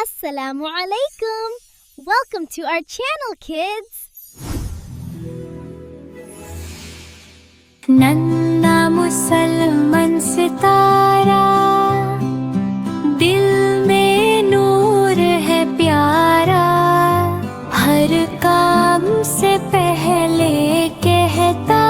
Assalamu alaikum. Welcome to our channel, kids. नन्ना मुसलमान सितारा, दिल में नूर है प्यारा। हर काम से पहले कहता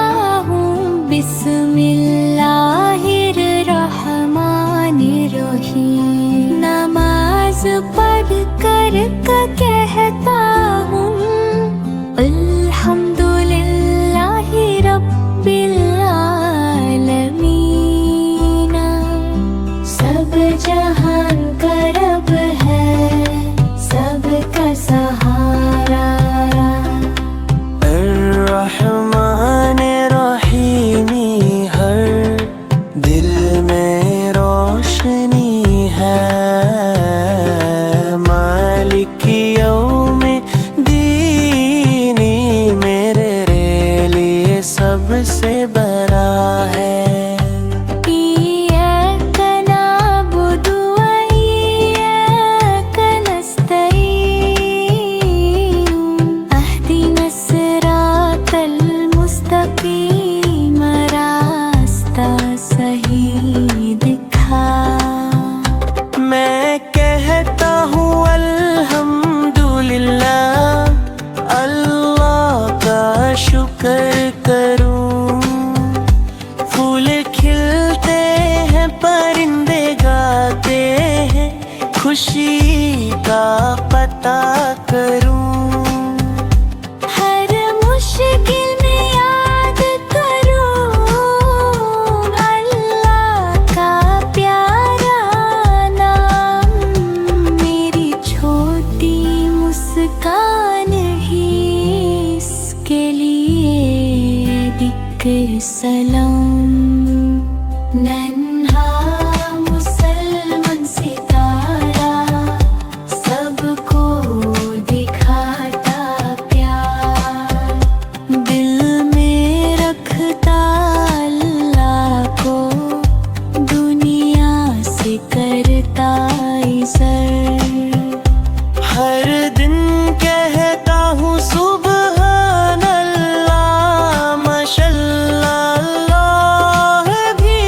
हूँ बिस्मिल्लाहिर्रहमानिर्रहीम। नमाज पढ़ कर कहता हूँ अल्हम्दुलिल्लाहि रब्बिल आलमीन। सब जहान का रब है, सबका सहारा। अर्रहमान रहीमी, हर दिल में रोशनी है। मालिक यौमे दीनी, मेरे लिए सबसे बड़ा है। इय्याका नअबुदु व इय्याका नस्तईन। अहदिना सिरातल मुस्तकीम, रास्ता सही दिखा। मैं कहता हूँ अल्हम्दुलिल्लाह, अल्लाह का शुक्र करूँ। फूल खिलते हैं, परिंदे गाते हैं, खुशी का पता करूँ। हर मुश्किल में याद करूं अल्लाह का प्यारा नाम। मेरी छोटी मुस्कान ही इसके लिए दिक्र सलाम। नन्हा मुसलमान सितारा, सबको दिखाता प्यार। दिल में रखता अल्लाह को, दुनिया से करता इज़्ज़त। हर दिन कहता हूँ सुबहान अल्लाह, माशल्लाह अल्लाह भी।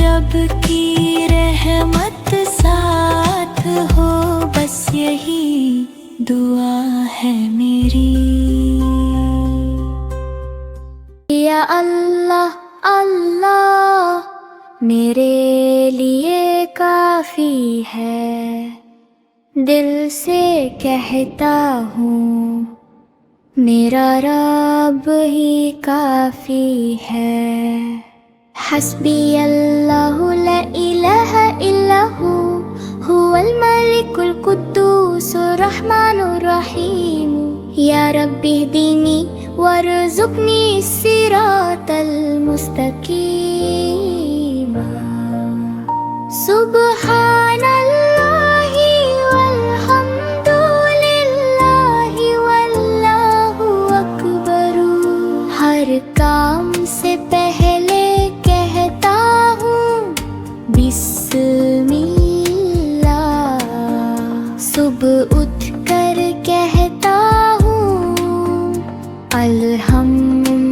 रब की रहमत साथ हो, बस यही दुआ है मेरी। या अल्लाह अल्लाह मेरे लिए काफी है। दिल से कहता हूँ मेरा रब ही काफी है। हस्बी अल्लाहु ला इलाहा इल्लहु, हुवल मलिकुल कुद्दूसुर रहमानुर रहीम। या रब्बी दीनी वरज़ुक़नी सिरातल मुस्तकीम। सुब्हानल्लाहि वल्हम्दुलिल्लाहि वल्लाहु अकबर। हर काम से पहले कहता हूँ बिस्मिल्लाह। सुबह उठ कर कहता हूँ अल्हम्दुलिल्लाह।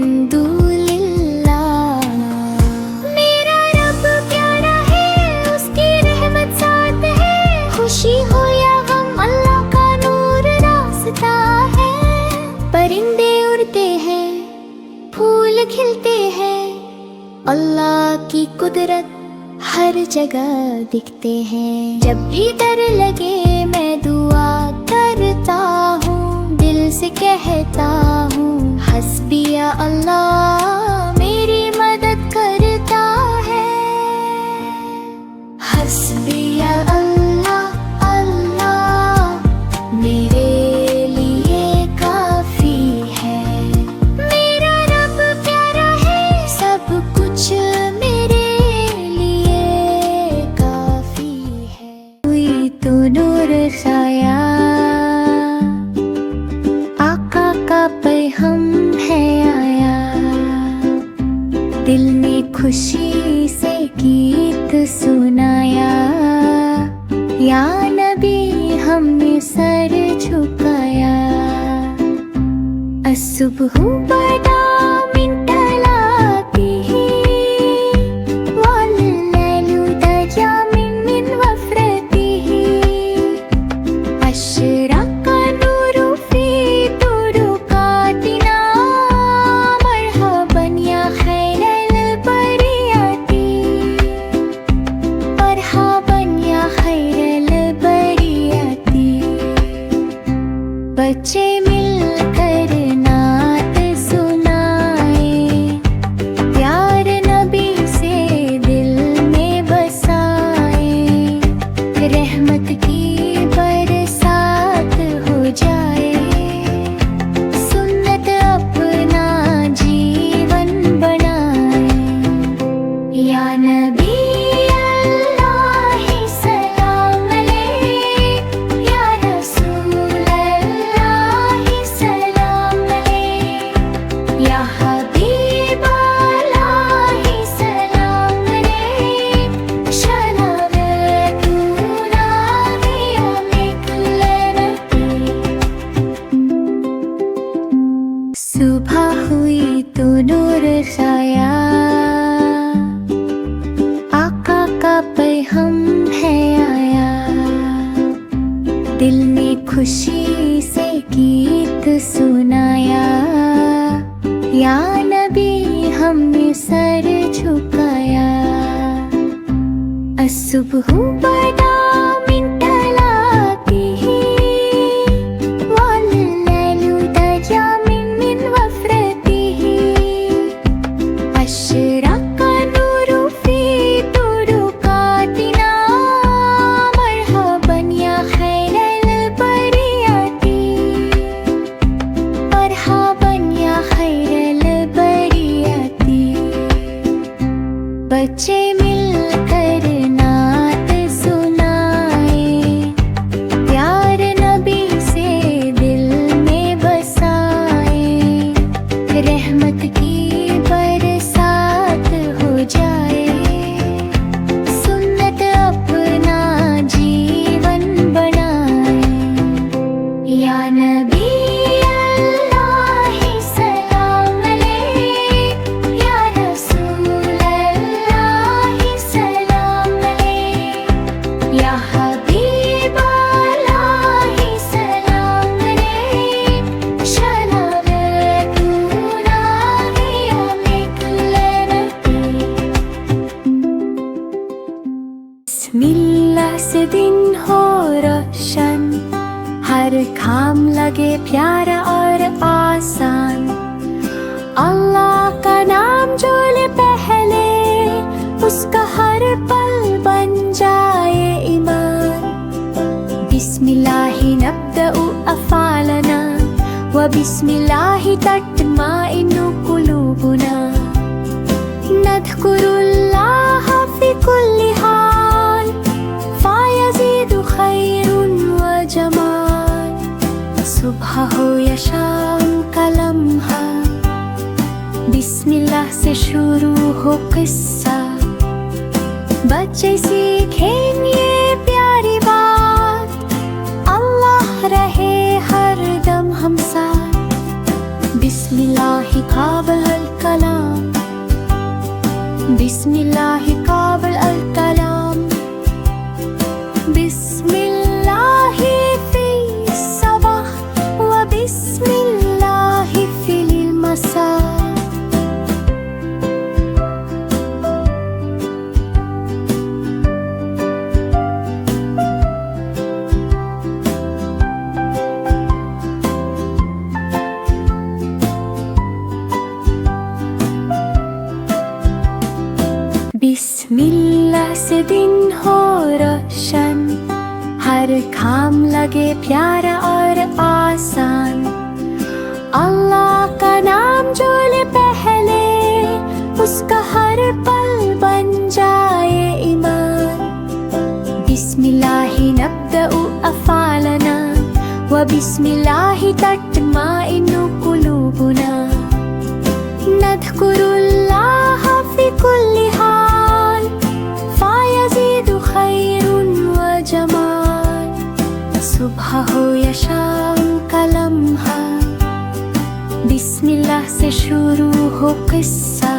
मेरा रब प्यारा है, उसकी रहमत साथ है। खुशी हो या गम, अल्लाह का नूर रास्ता है। परिंदे उड़ते हैं, फूल खिलते हैं, अल्लाह की कुदरत हर जगह दिखते हैं। जब भी डर लगे मैं दुआ करता हूँ, दिल से कहता हूँ हस्बी या अल्लाह मेरी मदद करता है। हस्बी या अल्लाह अल्लाह मेरे लिए काफी है। मेरा रब प्यारा है, सब कुछ मेरे लिए काफी है। हुई तो नूर साया, आका का पैगम है आया। दिल में खुशी से गीत सुनाया। या नबी हमने सर झुकाया असुबह बदा मिंटलाती वल्लैलु दजा मिन वफ्रतिही अशरका नूरु फी तुरुकातिना मरहबन या खैरल बरियाती मरहबन या खैरल बरियाती बच्चे मिलकर नात सुनाए प्यार नबी से दिल में बसाए रहमत की बरसात हो जाए सुन्नत अपना जीवन बनाए या नबी अल्लाह सलाम अलैक या रसूल अल्लाह सलाम अलैक या हबीब अल्लाह सलाम अलैक शनारतुना हिया मिकलनती सुबह हुई तो नूर छाया आका का पैगम है आया दिल ने खुशी से गीत सुनाया या नबी हमने सर झुकाया असुबह बदा मिंटलाती वल्लैलु दजा मिन वफ्रतिही अशरका नूरु फी तुरुकातिना मरहबन या खैरल बरियाती मरहबन या खैरल बरियाती बच्चे मिलकर नात सुनाए प्यार नबी से दिल में बसाए रहमत की बरसात हो जाए सुन्नत अपना जीवन बनाए या नबी अल्लाह सलाम अलैक या रसूल अल्लाह सलाम अलैक या हबीब अल्लाह सलाम अलैक शनारतुना हिया मिकलनती बिस्मिल्लाह से दिन हो रोशन हर काम लगे प्यारा और आसान अल्लाह का नाम जो ले पहले उसका हर पल बन जाए ईमान बिस्मिल्लाहि नब्दउ अफ़ालना व बिस्मिल्लाहि तत्माइन्नु कुलूबुना नज़्कुरुल्लाह फी कुल्ली हाल फ़यज़ीदु खैरुन व जमाल सुबह हो या शाम का लम्हा बिस्मिल्लाह से शुरू हो किस्सा बच्चे सीखेंगे प्यारी बात अल्लाह रहे हर दम हम साथ बिस्मिल्लाहि काबिल अल कलाम बिस्मिल्लाहि काबिल अल कलाम बिस्मिल्लाहि फी सबह व बिस्मिल्लाहि फिल मसा बिस्मिल्लाह से दिन हो रोशन हर काम लगे प्यारा और आसान अल्लाह का नाम जो ले पहले उसका हर पल बन जाए ईमान बिस्मिल्लाहि नब्दउ अफ़ालना व बिस्मिल्लाहि तत्माइन्नु कुलूबुना नज़्कुरुल्लाह फी कुल्ली हाल फ़यज़ीदु खैरुन व जमाल शुरू हो किस्सा,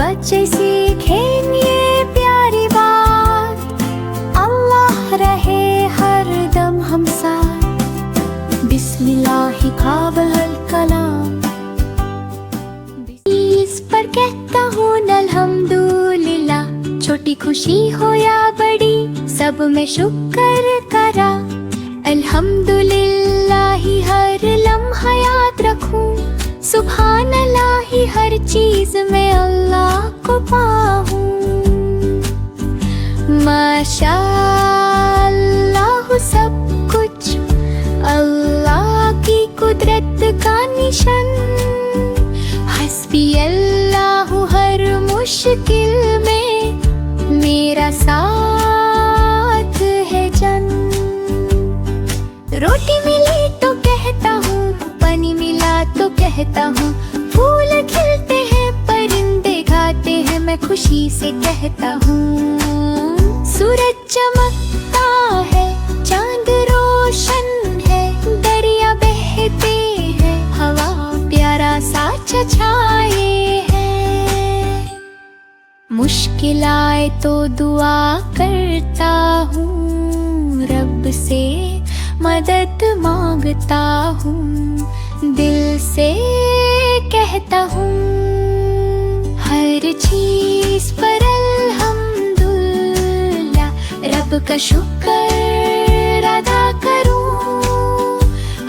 बच्चे सीखें ये प्यारी बात, अल्लाह रहे हर दम हम साथ, बिस्मिल्लाहि काबल कलाम। इस पर कहता हूँ अल्हम्दुलिल्लाह, छोटी खुशी हो या बड़ी सब में शुक्र करा, अल्हम्दुलिल्लाह ही हर लम्हा याद रखूं, सुभान अल्लाह ही हर चीज में अल्लाह को पाऊं, माशा अल्लाह सब कुछ अल्लाह की कुदरत का निशान, हस्बी अल्लाह हर मुश्किल में मेरा साथ है जन। रोटी मिली तो कहता हूँ, पानी मिला तो कहता हूँ, फूल खिलते हैं परिंदे गाते हैं मैं खुशी से कहता हूँ, सूरज चमकता है चांद रोशन है, दरिया बहते हैं हवा प्यारा सा छछाए है, मुश्किल आए तो दुआ करता हूँ, रब से मदद मांगता हूँ, दिल से कहता हूँ, हर चीज पर अल्हम्दुलिल्लाह, रब का शुक्र अदा करूँ,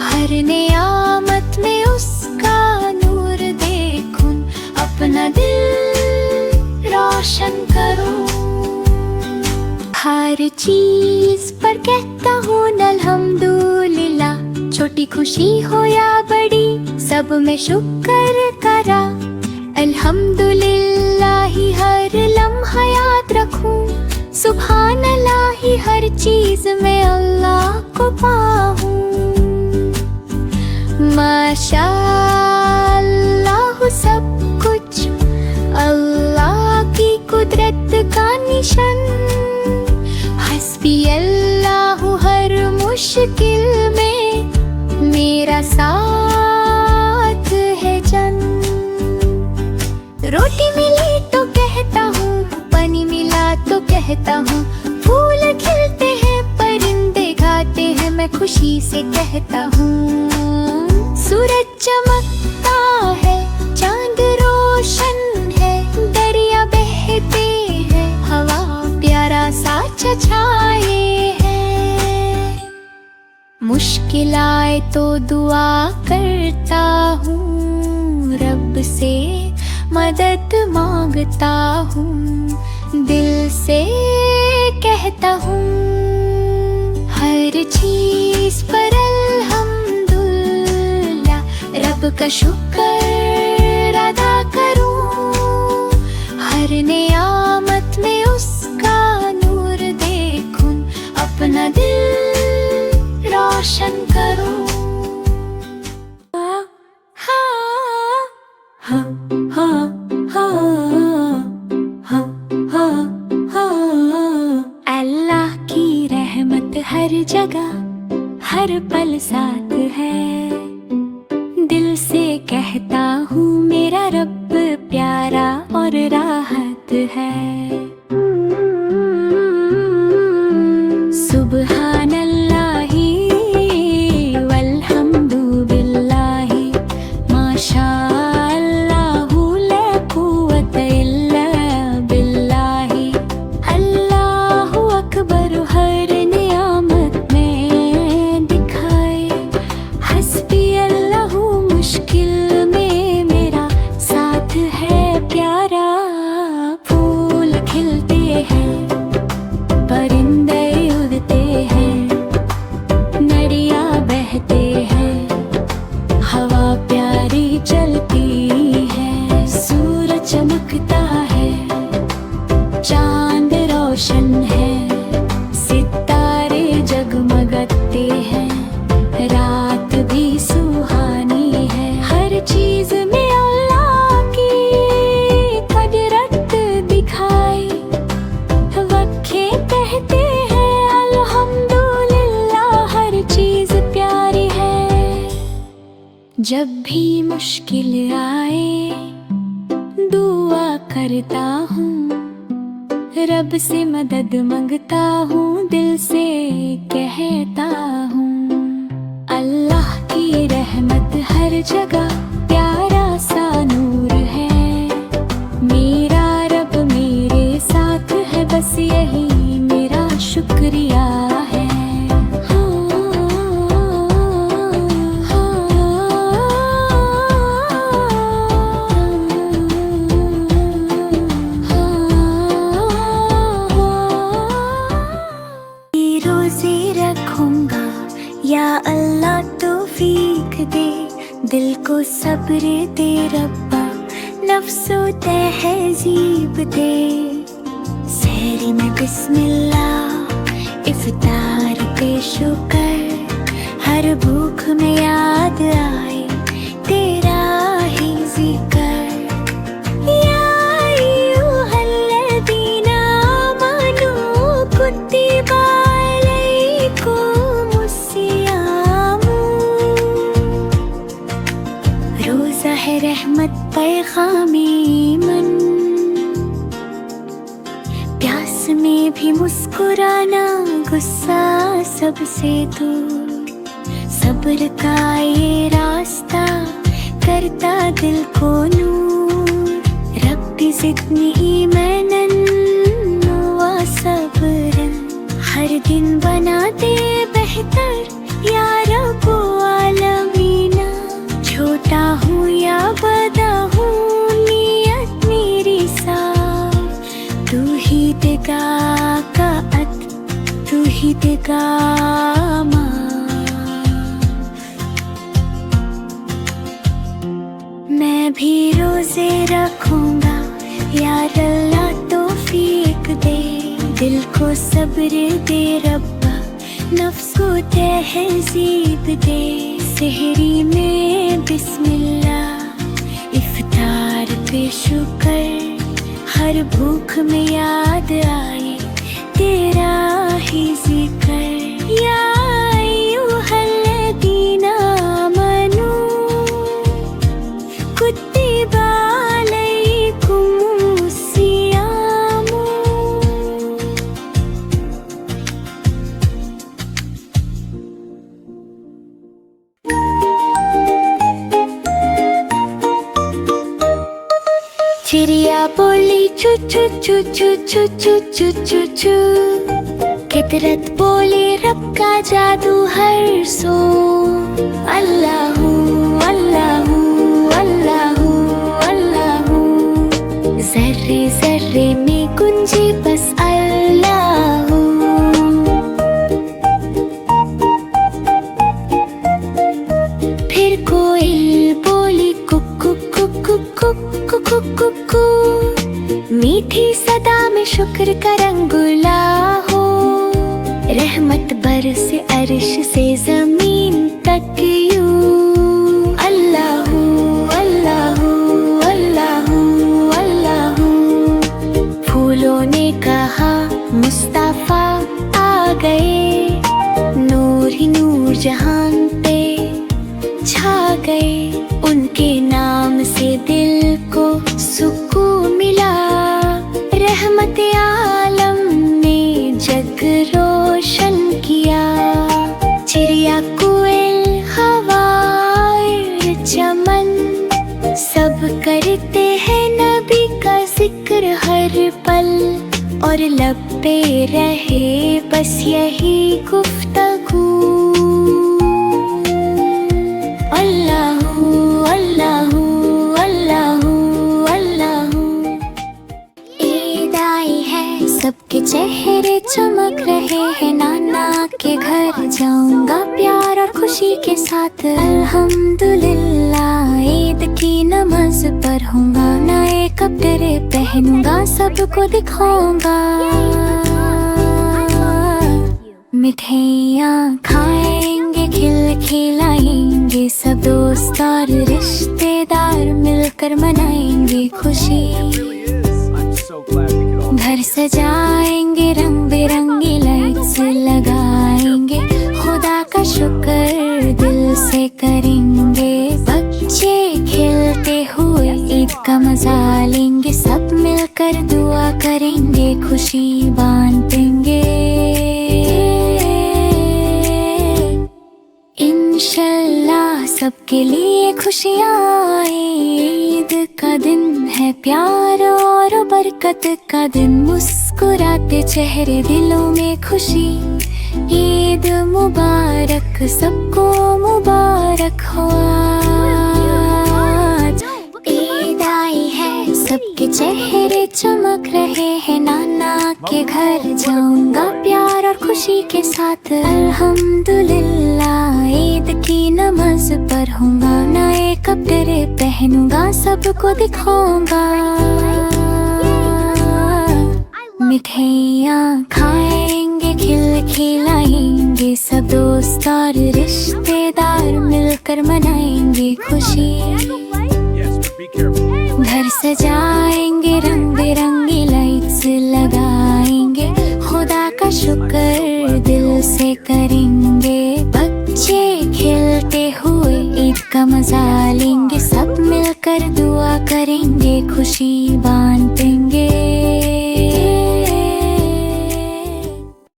हर नियामत में उसका नूर देखूं, अपना दिल रोशन करूँ, हर चीज पर कहता हूँ अल्हम्दुलिल्लाह, छोटी खुशी हो या बड़ी सब में शुक्र करा, अल्हम्दुलिल्लाह ही हर लम्हा याद रखूं, सुभान अल्लाह ही हर चीज में अल्लाह को पाऊं, माशा अल्लाह सब कुछ अल्लाह की कुदरत का निशान, हस्बी अल्लाह हर मुश्किल में मेरा साथ है जन। रोटी मिली तो कहता हूँ, पानी मिला तो कहता हूँ, फूल खिलते हैं परिंदे गाते हैं मैं खुशी से कहता हूँ, सूरज चमकता है चांद रोशन है, दरिया बहते हैं हवा प्यारा सा छछाए है, मुश्किल आए तो दुआ करता हूँ, रब से मदद मांगता हूँ, दिल से कहता हूँ, हर चीज पर अल्हम्दुलिल्लाह, रब का शुक्र अदा करूँ, हर नियामत में उसका नूर देखूं, अपना दिल रोशन करूँ। अल्लाह की रहमत हर जगह हर पल साथ है, दिल से कहता हूँ मेरा रब प्यारा और राहत है, सुबहान अल्लाही वल्हम्दु बिल्लाही, माशा अल्लाहु ला कुव्वत इल्ला बिल्लाही, अल्लाहु अकबर हर नियामत में दिखाए, हस्बी अल्लाहु मुश्किल में मेरा साथ है प्यारा, फूल खिल जब भी मुश्किल आए दुआ करता हूँ, रब से मदद मांगता हूँ, दिल से कहता हूँ। अल्लाह की रहमत हर जगह प्यारा सा नूर है, मेरा रब मेरे साथ है, बस यही मेरा शुक्रिया है। या अल्लाह तौफीक दे, दिल को सब्र दे रब्बा, नफ्सो तहजीब दे। सहरी में बिस्मिल्लाह, इफ्तार पे शुक्र, हर भूख में याद आए तेरा ही जिक्र। या अय्युहल्लज़ीना आमनू कुतिबा रहमत पैगामी मन, प्यास में भी मुस्कुराना, गुस्सा सबसे दूर, सब्र का ये रास्ता करता दिल को नूर। रब्बी ज़िदनी ईमानन व सब्रन, हर दिन बनाते बेहतर या रब्बो आलमीना। छोटा हूँ या बड़ा हूँ, नियत मेरी साफ, तू ही देगा कात, तू ही देगा माफ। मैं भी रोजे रखूंगा, यार अल्लाह तौफीक दे, दिल को सब्र दे रब्बा, नफ्स को तहजीब दे। सहरी में बिस्मिल्लाह, इफ्तार पे शुक्र, हर भूख में याद आए तेरा ही जिक्र। या अय्युहल्लज़ीना आमनू कुतिबा अलैकुमुस सियामु। चिड़िया बोली चू चू चू चू चू चू चू चू चू, फितरत बोली रब का जादू हर सो। अल्लाहू अल्लाहू अल्लाहू अल्लाहू, जर्रे जर्रे में गुंजे बस अल्लाहू। फिर कोयल बोली कुकु कुकु कुकु कुकु कुकु, मीठी सदा में शुक्र का रंगुला हो। रहमत बरसे अर्श से जमीन तक यूं। अल्लाहू अल्लाहू अल्लाहू अल्लाहू, फूलों ने कहा मुस्तफा आ गए, नूर ही नूर जहान पे छा गए। उनके नाम से दिल को सुकून मिला, रहमत आलम ने जग रोशन किया। चिड़िया कोयल हवा चमन, सब करते हैं नबी का जिक्र हर पल, और लब पे रहे बस यही गुफ्तगू। अल्लाहू अल्लाहू अल्लाहू अल्लाहू। ईद आई है, सबके चेहरे चमक रहे हैं, नाना के घर जाऊंगा प्यार और खुशी के साथ। अल्हम्दुलिल्लाह, ईद की नमाज पढ़ूंगा, नए कपड़े पहनूंगा, सबको दिखाऊंगा। मिठाइयाँ खाएंगे, खिलाएंगे, सब दोस्त और रिश्तेदार मिलकर मनाएंगे खुशी। घर सजाएंगे, रंग बिरंगी लाइट्स लगाएंगे, खुदा का शुक्र दिल से करेंगे। सबके लिए खुशियाँ आए। ईद का दिन है प्यार और बरकत का दिन, मुस्कुराते चेहरे दिलों में खुशी। ईद मुबारक, सबको मुबारक हो आज। ईद आई है, सबके चेहरे चमक रहे हैं। नाना के घर जाऊंगा प्यार और खुशी के साथ। अल्हम्दुलिल्लाह, ईद की नमाज पढ़ूंगा, नए कपड़े पहनूंगा, सबको दिखाऊंगा। मिठाइयाँ खाएंगे, खिलाएंगे, सब दोस्त और रिश्तेदार मिलकर मनाएंगे खुशी। घर सजाएंगे, रंग बिरंगी लाइट्स लगाएंगे, खुदा का शुक्र दिल से करेंगे। बच्चे खेलते हुए ईद का मजा लेंगे, सब मिलकर दुआ करेंगे, खुशी बांटेंगे।